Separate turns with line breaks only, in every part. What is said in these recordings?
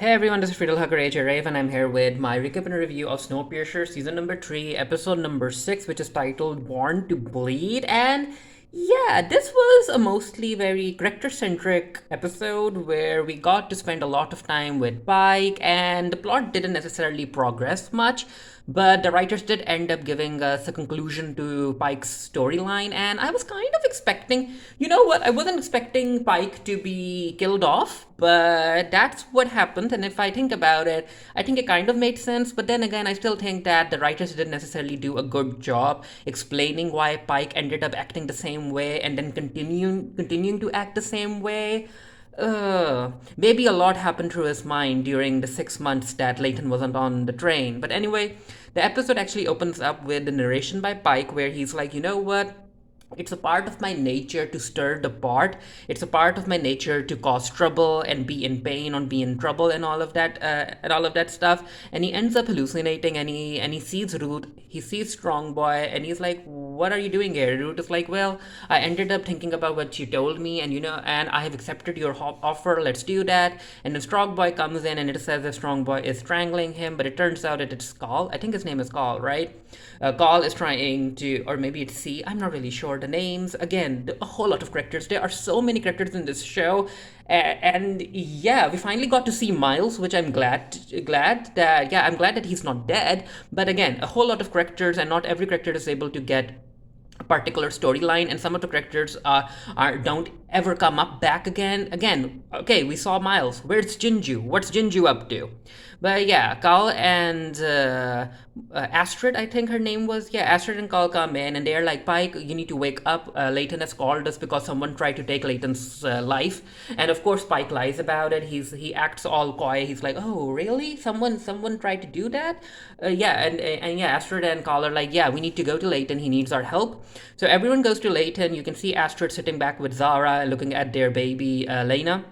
Hey everyone, this is Friedel Hacker AJ Rave, and I'm here with my recap and review of Snowpiercer season number 3, episode number 6, which is titled Born to Bleed. And yeah, this was a mostly very character centric episode where we got to spend a lot of time with Pike, and the plot didn't necessarily progress much. But the writers did end up giving us a conclusion to Pike's storyline, and I was kind of expecting, you know what, I wasn't expecting Pike to be killed off, but that's what happened. And if I think about it, I think it kind of made sense. But then again, I still think that the writers didn't necessarily do a good job explaining why Pike ended up acting the same way and then continuing to act the same way. Maybe a lot happened through his mind during the 6 months that Leighton wasn't on the train. But anyway, the episode actually opens up with the narration by Pike where he's like, you know what? It's a part of my nature to stir the pot. It's a part of my nature to cause trouble and be in pain or be in trouble and all of that stuff. And he ends up hallucinating and he sees Ruth. He sees Strong Boy and he's like, "What are you doing here?" Ruth is like, "Well, I ended up thinking about what you told me, and and I have accepted your offer. Let's do that." And then Strong Boy comes in and it says that Strong Boy is strangling him, but it turns out that it's Call. I think his name is Call, right? Call is trying to, or maybe it's C. I'm not really sure the names. Again, a whole lot of characters. There are so many characters in this show, and yeah, we finally got to see Miles, which I'm glad that he's not dead. But again, a whole lot of characters, and not every character is able to get a particular storyline, and some of the characters are don't ever come up back again. Okay, we saw Miles. Where's Jinju? What's Jinju up to? But yeah, Carl and Astrid, I think her name was. Yeah, Astrid and Carl come in and they're like, "Pike, you need to wake up. Leighton has called us because someone tried to take Leighton's life." And of course Pike lies about it. He acts all coy. He's like, "Oh really? Someone tried to do that?" Yeah, and yeah, Astrid and Carl are like, "Yeah, we need to go to Leighton. He needs our help." So everyone goes to Leighton. You can see Astrid sitting back with Zara looking at their baby Lena.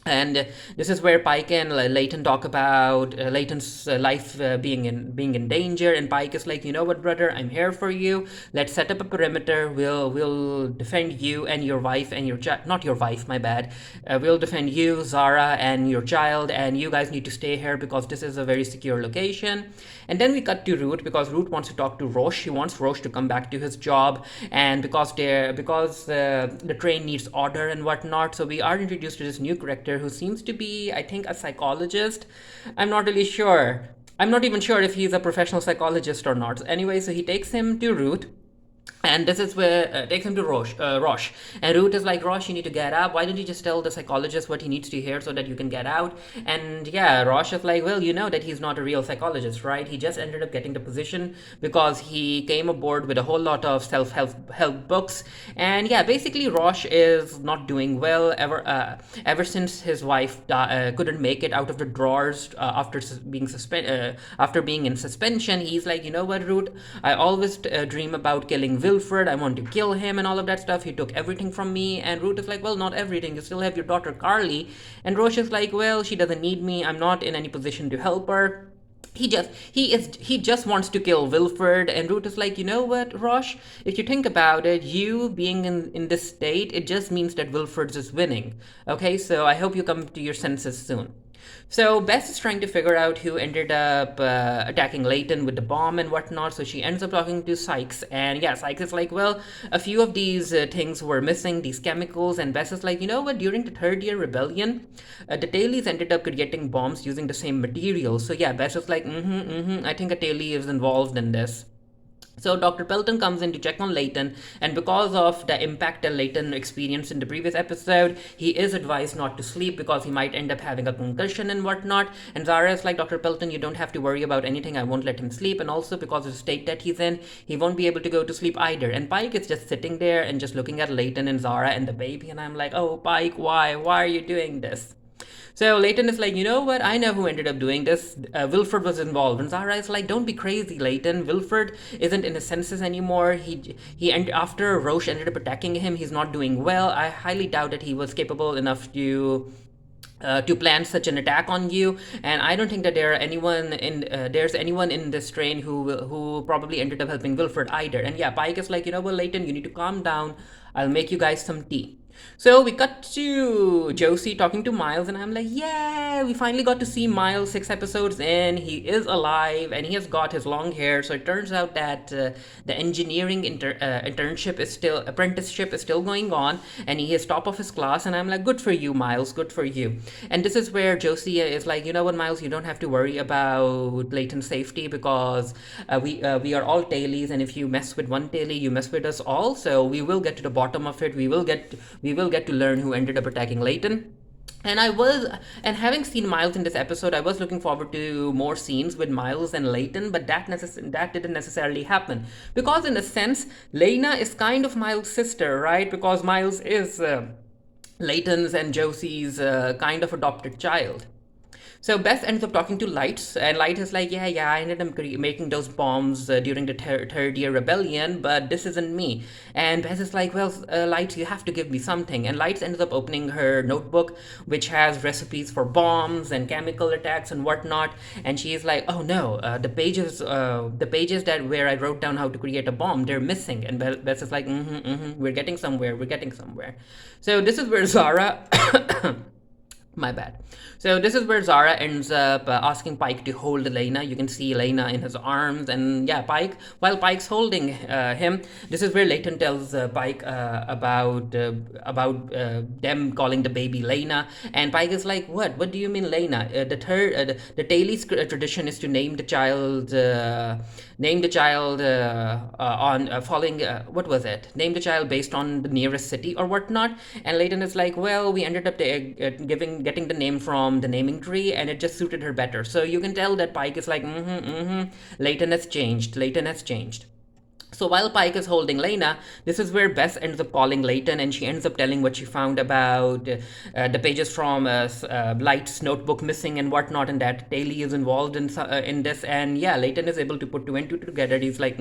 And this is where Pike and Leighton talk about Leighton's life being in danger. And Pike is like, "You know what, brother? I'm here for you. Let's set up a perimeter. We'll defend you and your wife and your child. Not your wife, my bad. We'll defend you, Zara, and your child. And you guys need to stay here because this is a very secure location." And then we cut to Root because Root wants to talk to Roche. He wants Roche to come back to his job, and because the train needs order and whatnot. So we are introduced to this new character who seems to be, I think, a psychologist. I'm not really sure. I'm not even sure if he's a professional psychologist or not. Anyway, so he takes him to Root. And this is where takes him to Roche. And Root is like, "Roche, you need to get up. Why don't you just tell the psychologist what he needs to hear so that you can get out?" And yeah, Roche is like, "Well, you know that he's not a real psychologist, right? He just ended up getting the position because he came aboard with a whole lot of self-help books." And yeah, basically Roche is not doing well ever since his wife couldn't make it out of the drawers after being in suspension. He's like, "You know what, Root? I always dream about killing Wilfred. I want to kill him and all of that stuff. He took everything from me." And Root is like, "Well, not everything. You still have your daughter Carly." And Roche is like, "Well, she doesn't need me. I'm not in any position to help her." He just wants to kill Wilfred. And Root is like, "You know what, Roche? If you think about it, you being in this state, it just means that Wilfred is winning. Okay, so I hope you come to your senses soon." So Bess is trying to figure out who ended up attacking Leighton with the bomb and whatnot. So she ends up talking to Sykes, and yeah, Sykes is like, "Well, a few of these things were missing, these chemicals." And Bess is like, "You know what? During the Third Year Rebellion, the Tailies ended up creating bombs using the same materials." So yeah, Bess is like, I think a Tailie is involved in this." So Dr. Pelton comes in to check on Leighton, and because of the impact that Leighton experienced in the previous episode, he is advised not to sleep because he might end up having a concussion and whatnot. And Zara is like, "Dr. Pelton, you don't have to worry about anything. I won't let him sleep. And also because of the state that he's in, he won't be able to go to sleep either." And Pike is just sitting there and just looking at Leighton and Zara and the baby, and I'm like, "Oh, Pike, why? Why are you doing this?" So Leighton is like, "You know what? I know who ended up doing this. Wilfred was involved." And Zara is like, "Don't be crazy, Leighton. Wilfred isn't in his senses anymore. After Roche ended up attacking him, he's not doing well. I highly doubt that he was capable enough to plan such an attack on you, and I don't think that there's anyone in this train who probably ended up helping Wilfred either." And yeah, Pike is like, "You know what, Leighton, you need to calm down. I'll make you guys some tea." So we cut to Josie talking to Miles, and I'm like, yeah, we finally got to see Miles 6 episodes in. He is alive, and he has got his long hair. So it turns out that the engineering apprenticeship is still going on, and he is top of his class. And I'm like, good for you, Miles, good for you. And this is where Josie is like, you know what, Miles, you don't have to worry about Leighton's safety because we are all tailies, and if you mess with one tailie, you mess with us all. So we will get to the bottom of it. We will get to learn who ended up attacking Leighton. And having seen Miles in this episode, I was looking forward to more scenes with Miles and Leighton, but that didn't necessarily happen because, in a sense, Lena is kind of Miles' sister, right? Because Miles is Leighton's and Josie's kind of adopted child. So Beth ends up talking to Lights, and Light is like, yeah, I ended up making those bombs during the third year rebellion, but this isn't me. And Beth is like, well, Lights, you have to give me something. And Lights ends up opening her notebook, which has recipes for bombs and chemical attacks and whatnot. And she is like, oh no, the pages that where I wrote down how to create a bomb, they're missing. And Beth is like, we're getting somewhere. So this is where Zara. My bad. So this is where Zara ends up asking Pike to hold Elena. You can see Elena in his arms, and yeah, while Pike's holding him, this is where Leighton tells Pike about them calling the baby Lena, and Pike is like, "What? What do you mean, Lena? The Tailies tradition is to name the child on following what was it? Name the child based on the nearest city or whatnot." And Leighton is like, "Well, we ended up getting the name from the naming tree, and it just suited her better." So you can tell that Pike is like, Leighton has changed. Leighton has changed. So while Pike is holding Lena, this is where Bess ends up calling Leighton, and she ends up telling what she found about the pages from Light's notebook missing and whatnot, and that Daly is involved in this. And yeah, Leighton is able to put two and two together. He's like,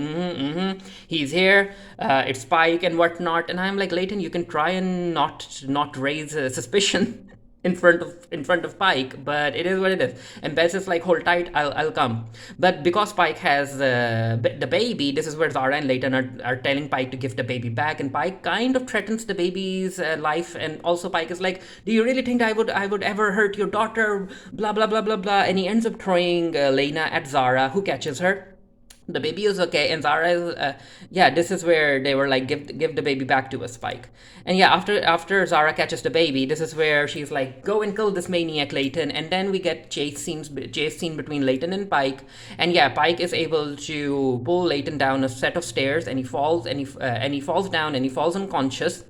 he's here. It's Pike and whatnot. And I'm like, Leighton, you can try and not raise suspicion in front of Pike, but it is what it is. And Bess is like, hold tight, I'll come. But because Pike has the baby, this is where Zara and Leighton are telling Pike to give the baby back, and Pike kind of threatens the baby's life. And also Pike is like, do you really think I would ever hurt your daughter? Blah blah blah blah blah. And he ends up throwing Lena at Zara, who catches her. The baby is okay, and Zara is yeah, this is where they were like, give the baby back to us, Spike. And yeah, after Zara catches the baby, this is where she's like, go and kill this maniac, Leighton. And then we get chase scene between Leighton and Pike. And yeah, Pike is able to pull Leighton down a set of stairs, and he falls, and he falls down, and he falls unconscious.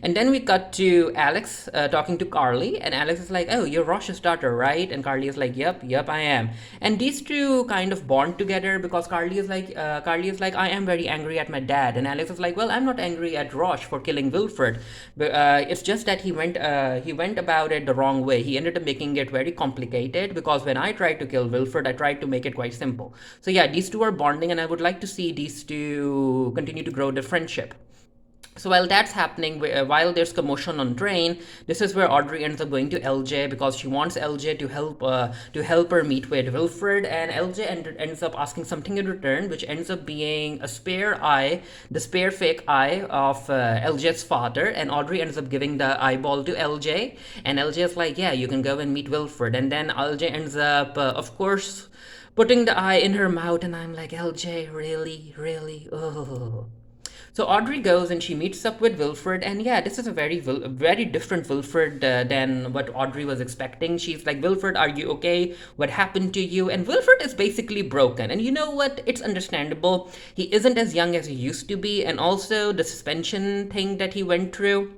And then we cut to Alex talking to Carly, and Alex is like, "Oh, you're Roche's daughter, right?" And Carly is like, "Yep, I am." And these two kind of bond together because Carly is like, "I am very angry at my dad," and Alex is like, "Well, I'm not angry at Roche for killing Wilfred, but it's just that he went about it the wrong way. He ended up making it very complicated because when I tried to kill Wilfred, I tried to make it quite simple." So yeah, these two are bonding, and I would like to see these two continue to grow their friendship. So while that's happening, while there's commotion on train, this is where Audrey ends up going to LJ because she wants LJ to help her meet with Wilfred, and LJ ends up asking something in return, which ends up being a spare eye, the spare fake eye of LJ's father, and Audrey ends up giving the eyeball to LJ, and LJ is like, yeah, you can go and meet Wilfred, and then LJ ends up, of course, putting the eye in her mouth, and I'm like, LJ, really, really, oh. So Audrey goes and she meets up with Wilfred, and yeah, this is a very different Wilfred than what Audrey was expecting. She's like, Wilfred, are you okay? What happened to you? And Wilfred is basically broken, and you know what? It's understandable. He isn't as young as he used to be, and also the suspension thing that he went through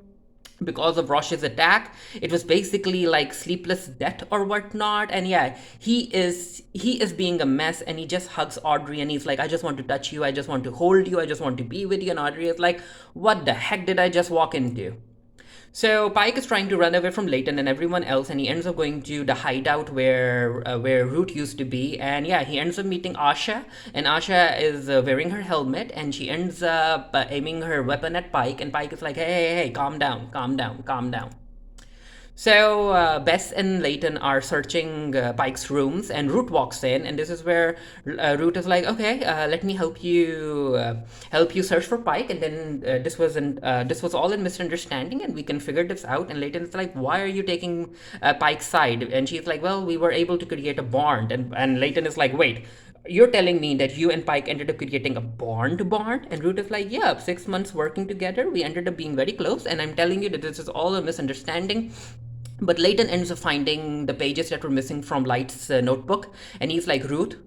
because of Roche's attack. It was basically like sleepless death or whatnot. And yeah, he is being a mess, and he just hugs Audrey, and he's like, I just want to touch you, I just want to hold you, I just want to be with you. And Audrey is like, what the heck did I just walk into? So Pike is trying to run away from Leighton and everyone else, and he ends up going to the hideout where Root used to be. And yeah, he ends up meeting Asha, and Asha is wearing her helmet, and she ends up aiming her weapon at Pike, and Pike is like, hey, calm down, calm down, calm down. So Bess and Layton are searching Pike's rooms, and Root walks in, and this is where Root is like, "Okay, let me help you search for Pike." And then this was all in misunderstanding, and we can figure this out. And Layton's like, "Why are you taking Pike's side?" And she's like, "Well, we were able to create a bond." And Layton is like, "Wait, you're telling me that you and Pike ended up creating a bond to bond?" And Root is like, "Yeah, 6 months working together, we ended up being very close, and I'm telling you that this is all a misunderstanding." But Layton ends up finding the pages that were missing from Light's notebook, and he's like, Root,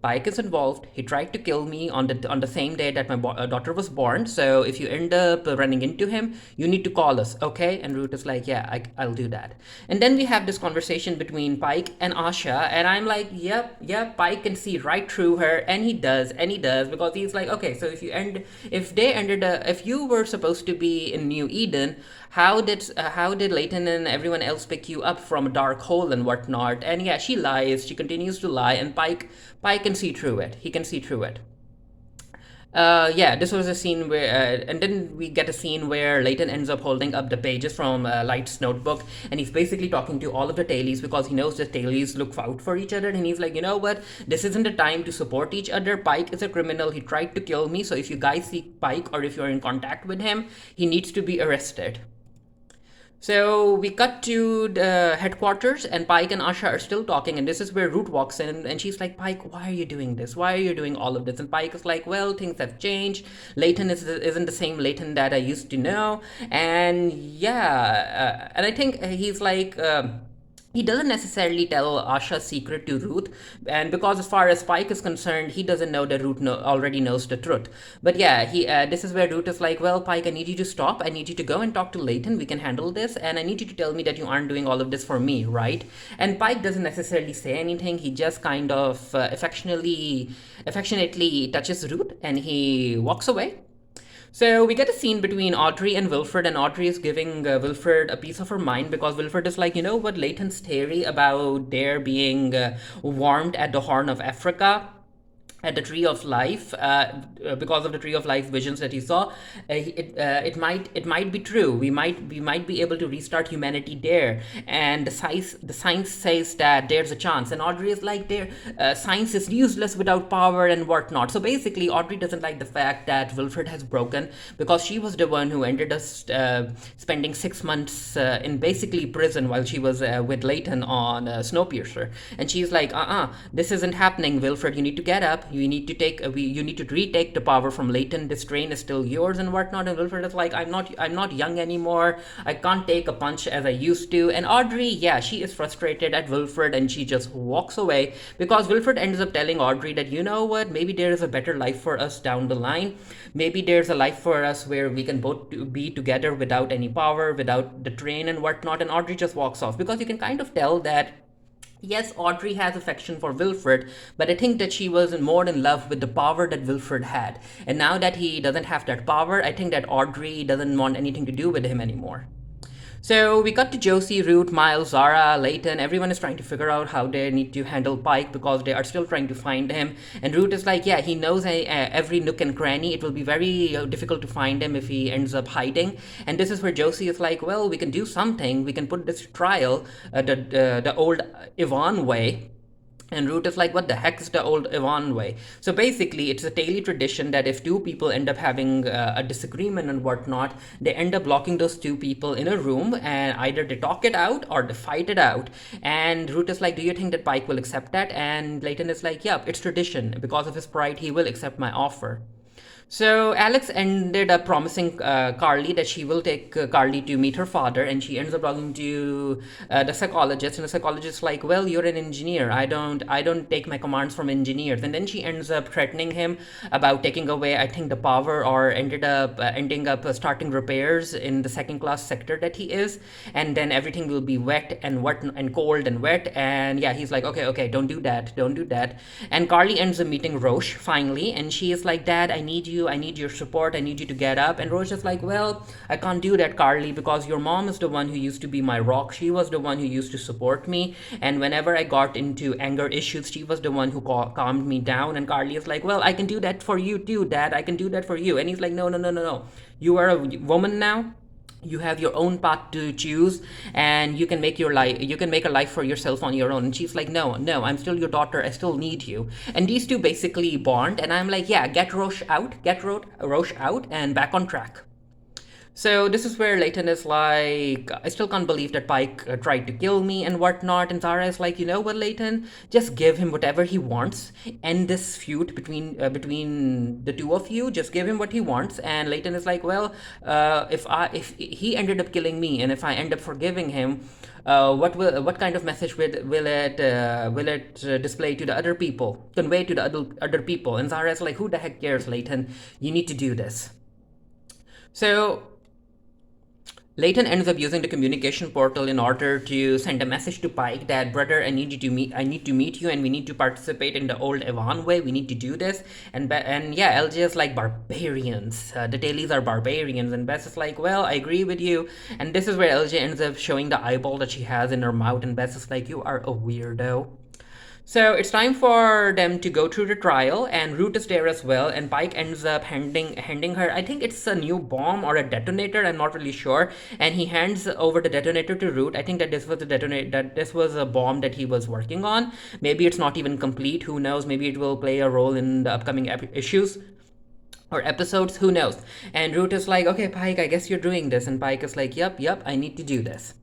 Pike is involved. He tried to kill me on the same day that my daughter was born. So if you end up running into him, you need to call us, okay?" And Root is like, "Yeah, I'll do that." And then we have this conversation between Pike and Asha, and I'm like, yep, Pike can see right through her, and he does, because he's like, okay, so if you were supposed to be in New Eden, how did Layton and everyone else pick you up from a dark hole and whatnot? And yeah, she lies. She continues to lie, and Pike can see through it. He can see through it. Yeah, this was a scene where, and then we get a scene where Layton ends up holding up the pages from Light's notebook, and he's basically talking to all of the tailies because he knows that tailies look out for each other, and he's like, "You know what? This isn't the time to support each other. Pike is a criminal. He tried to kill me. So if you guys see Pike or if you're in contact with him, he needs to be arrested." So we cut to the headquarters, and Pike and Asha are still talking, and this is where Root walks in, and she's like, "Pike, why are you doing this? Why are you doing all of this?" And Pike is like, "Well, things have changed. Layton isn't the same Layton that I used to know." And yeah, and I think he's like, he doesn't necessarily tell Asha's secret to Ruth, and because as far as Spike is concerned, he doesn't know that Ruth already knows the truth. But yeah, he this is where Ruth is like, "Well, Pike, I need you to stop. I need you to go and talk to Layton. We can handle this, and I need you to tell me that you aren't doing all of this for me, right?" And Pike doesn't necessarily say anything. He just kind of affectionately touches Ruth, and he walks away. So we get a scene between Audrey and Wilfred, and Audrey is giving Wilfred a piece of her mind because Wilfred is like, "You know what, Layton's theory about there being warmth at the Horn of Africa, at the Tree of Life, because of the Tree of Life visions that he saw, it might be true. We might be able to restart humanity there, and the science says that there's a chance." And Audrey is like, "There, science is useless without power and whatnot." So basically, Audrey doesn't like the fact that Wilfred has broken because she was the one who ended up spending 6 months in basically prison while she was with Layton on Snowpiercer, and she's like, this isn't happening, Wilfred. You need to get up. You need to retake the power from Layton. This train is still yours and whatnot." And Wilfred is like, I'm not young anymore. I can't take a punch as I used to." And Audrey, yeah, she is frustrated at Wilfred, and she just walks away because Wilfred ends up telling Audrey that, "You know what, maybe there is a better life for us down the line. Maybe there's a life for us where we can both be together without any power, without the train and whatnot." And Audrey just walks off because you can kind of tell that, yes, Audrey has affection for Wilfred, but I think that she was more in love with the power that Wilfred had. And now that he doesn't have that power, I think that Audrey doesn't want anything to do with him anymore. So we cut to Josie, Root, Miles, Zara, Layton. Everyone is trying to figure out how they need to handle Pike because they are still trying to find him. And Root is like, yeah, he knows every nook and cranny. It will be very difficult to find him if he ends up hiding. And this is where Josie is like, "Well, we can do something. We can put this trial the old Yvonne way." And Root is like, "What the heck is the old Yvonne way?" So basically, it's a daily tradition that if two people end up having a disagreement and whatnot, they end up locking those two people in a room, and either they talk it out or they fight it out. And Root is like, "Do you think that Pike will accept that?" And Layton is like, "Yep, it's tradition. Because of his pride, he will accept my offer." So Alex ended up promising Carly that she will take Carly to meet her father, and she ends up talking to the psychologist, and the psychologist is like, "Well, you're an engineer. I don't take my commands from engineers." And then she ends up threatening him about taking away, I think, the power, or ending up starting repairs in the second class sector that he is, and then everything will be wet and cold and wet. And yeah, he's like, okay, don't do that. And Carly ends up meeting Roche finally, and she is like, "Dad, I need your support, I need you to get up." And Roche is like, "Well, I can't do that, Carly, because your mom is the one who used to be my rock. She was the one who used to support me, and whenever I got into anger issues, she was the one who calmed me down." And Carly is like, "Well, I can do that for you too, Dad. I can do that for you." And he's like, "No. You are a woman now. You have your own path to choose, and you can make a life for yourself on your own. And she's like, no, no, I'm still your daughter, I still need you. And these two basically bond, and I'm like, yeah, get Roche out, Roche out and back on track. So this is where Leighton is like, I still can't believe that Pike tried to kill me and whatnot. And Zara is like, you know what, Leighton, just give him whatever he wants. End this feud between the two of you. Just give him what he wants. And Leighton is like, well, if he ended up killing me, and if I end up forgiving him, what kind of message will it display to the other people, convey to the other people? And Zara is like, who the heck cares, Leighton? You need to do this. So Leighton ends up using the communication portal in order to send a message to Pike that, brother, I need to meet you, and we need to participate in the old Evan way. We need to do this. And yeah, LJ is like, barbarians. The dailies are barbarians. And Bess is like, well, I agree with you. And this is where LJ ends up showing the eyeball that she has in her mouth. And Bess is like, you are a weirdo. So it's time for them to go through the trial, and Root is there as well. And Pike ends up handing her, I think it's a new bomb or a detonator. I'm not really sure. And he hands over the detonator to Root. I think that this was a detonator, that this was a bomb that he was working on. Maybe it's not even complete. Who knows? Maybe it will play a role in the upcoming issues or episodes. Who knows? And Root is like, okay, Pike, I guess you're doing this. And Pike is like, yep, I need to do this.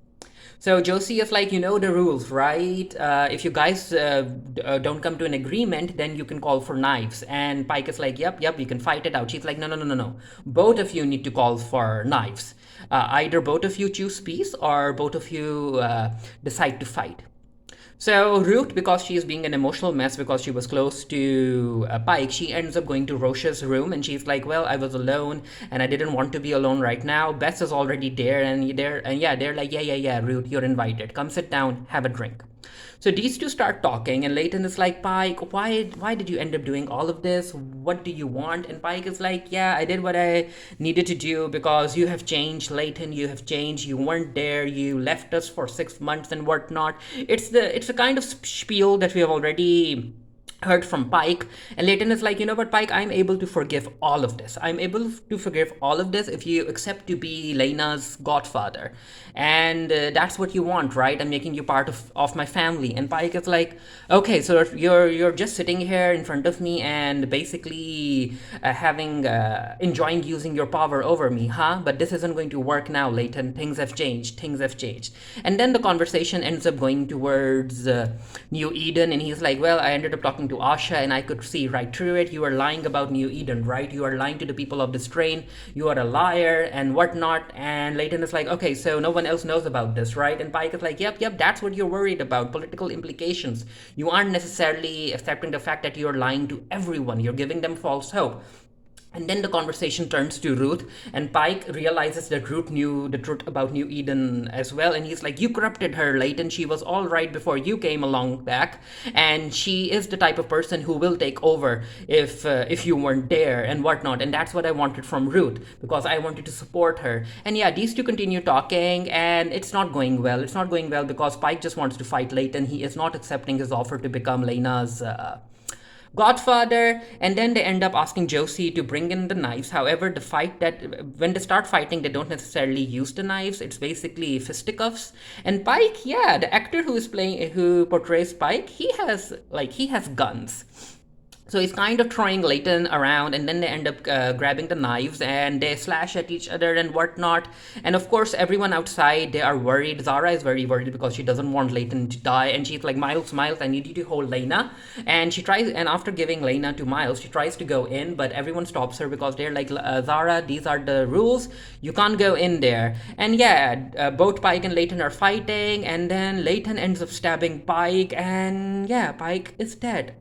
So Josie is like, you know the rules, right? If you guys don't come to an agreement, then you can call for knives. And Pike is like, yep, you can fight it out. She's like, no. Both of you need to call for knives. Either both of you choose peace, or both of you decide to fight. So Root, because she is being an emotional mess because she was close to Pike, she ends up going to Roche's room, and she's like, well, I was alone and I didn't want to be alone right now. Bess is already there, and they're like, yeah, Root, you're invited. Come sit down, have a drink. So these two start talking, and Leighton is like, Pike, why did you end up doing all of this? What do you want? And Pike is like, yeah, I did what I needed to do because you have changed, Leighton. You have changed. You weren't there. You left us for 6 months and whatnot. It's the kind of spiel that we have already heard from Pike. And Leighton is like, you know what, Pike, I'm able to forgive all of this. I'm able to forgive all of this if you accept to be Lena's godfather. And that's what you want, right? I'm making you part of my family. And Pike is like, okay, so you're just sitting here in front of me and basically enjoying using your power over me, huh? But this isn't going to work now, Leighton. Things have changed. And then the conversation ends up going towards New Eden, and he's like, well, I ended up talking to Asha, and I could see right through it. You are lying about New Eden, right? You are lying to the people of this train. You are a liar and whatnot. And Leighton is like, okay, so no one else knows about this, right? And Pike is like, yep, that's what you're worried about, political implications. You aren't necessarily accepting the fact that you're lying to everyone. You're giving them false hope. And then the conversation turns to Ruth, and Pike realizes that Ruth knew the truth about New Eden as well. And he's like, you corrupted her, Leighton. She was all right before you came along back. And she is the type of person who will take over if you weren't there and whatnot. And that's what I wanted from Ruth, because I wanted to support her. And yeah, these two continue talking, and it's not going well. It's not going well because Pike just wants to fight Leighton. He is not accepting his offer to become Lena's godfather. And then they end up asking Josie to bring in the knives. However, when they start fighting, they don't necessarily use the knives. It's basically fisticuffs. And Pike, yeah, the actor who portrays Pike, he has guns. So he's kind of throwing Leighton around, and then they end up grabbing the knives, and they slash at each other and whatnot. And of course, everyone outside, they are worried. Zara is very worried because she doesn't want Leighton to die, and she's like, Miles, I need you to hold Lena. And after giving Lena to Miles, she tries to go in, but everyone stops her because they're like, Zara, these are the rules. You can't go in there. And yeah, both Pike and Leighton are fighting, and then Leighton ends up stabbing Pike, and yeah, Pike is dead.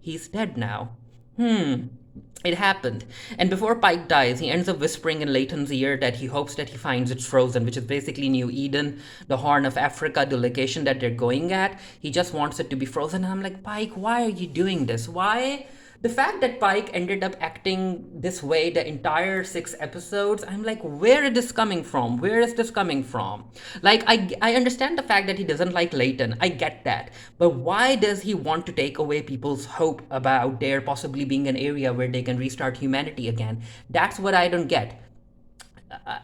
He's dead now. It happened. And before Pike dies, he ends up whispering in Leighton's ear that he hopes that he finds it frozen, which is basically New Eden, the Horn of Africa, the location that they're going at. He just wants it to be frozen. And I'm like, Pike, why are you doing this? Why? The fact that Pike ended up acting this way the entire 6 episodes, I'm like, where is this coming from? Like, I understand the fact that he doesn't like Leighton. I get that. But why does he want to take away people's hope about there possibly being an area where they can restart humanity again? That's what I don't get.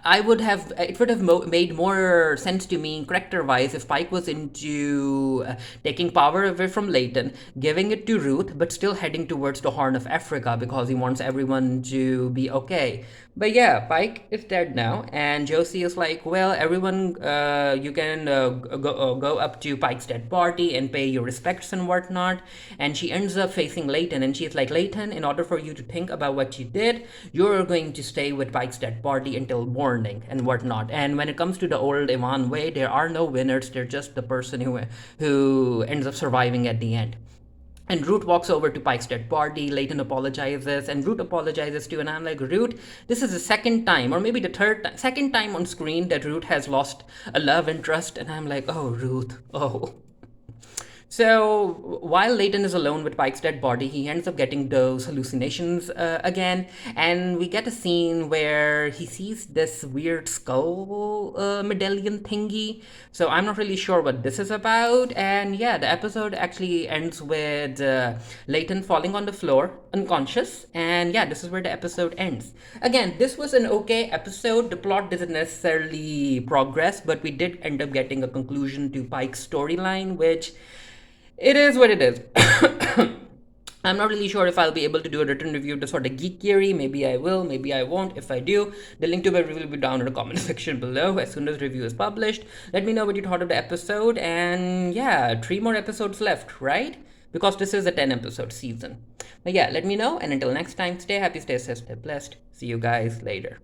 I would have it would have made more sense to me character wise if Pike was into taking power away from Leighton, giving it to Ruth, but still heading towards the Horn of Africa because he wants everyone to be okay. But yeah, Pike is dead now, and Josie is like, well, everyone, you can go up to Pike's dead body and pay your respects and whatnot. And she ends up facing Leighton, and she's like, Leighton, in order for you to think about what you did, you're going to stay with Pike's dead body until morning and whatnot. And when it comes to the old Ivan way, there are no winners. They're just the person who ends up surviving at the end. And Root walks over to Pike's dead body. Leighton apologizes, and Root apologizes too. And I'm like, Root, this is the second time, or maybe the second time on screen that Root has lost a love interest. And I'm like, oh, Root, oh. So while Leighton is alone with Pike's dead body, he ends up getting those hallucinations again, and we get a scene where he sees this weird skull medallion thingy. So I'm not really sure what this is about, and yeah, the episode actually ends with Leighton falling on the floor, unconscious, and yeah, this is where the episode ends. Again, this was an okay episode. The plot didn't necessarily progress, but we did end up getting a conclusion to Pike's storyline, which it is what it is. I'm not really sure if I'll be able to do a written review of the sort of geek theory. Maybe I will, maybe I won't. If I do, the link to it will be down in the comment section below as soon as the review is published. Let me know what you thought of the episode, and yeah, 3 more episodes left, right? Because this is a 10 episode season. But yeah, let me know, and until next time, stay happy, stay safe, stay blessed. See you guys later.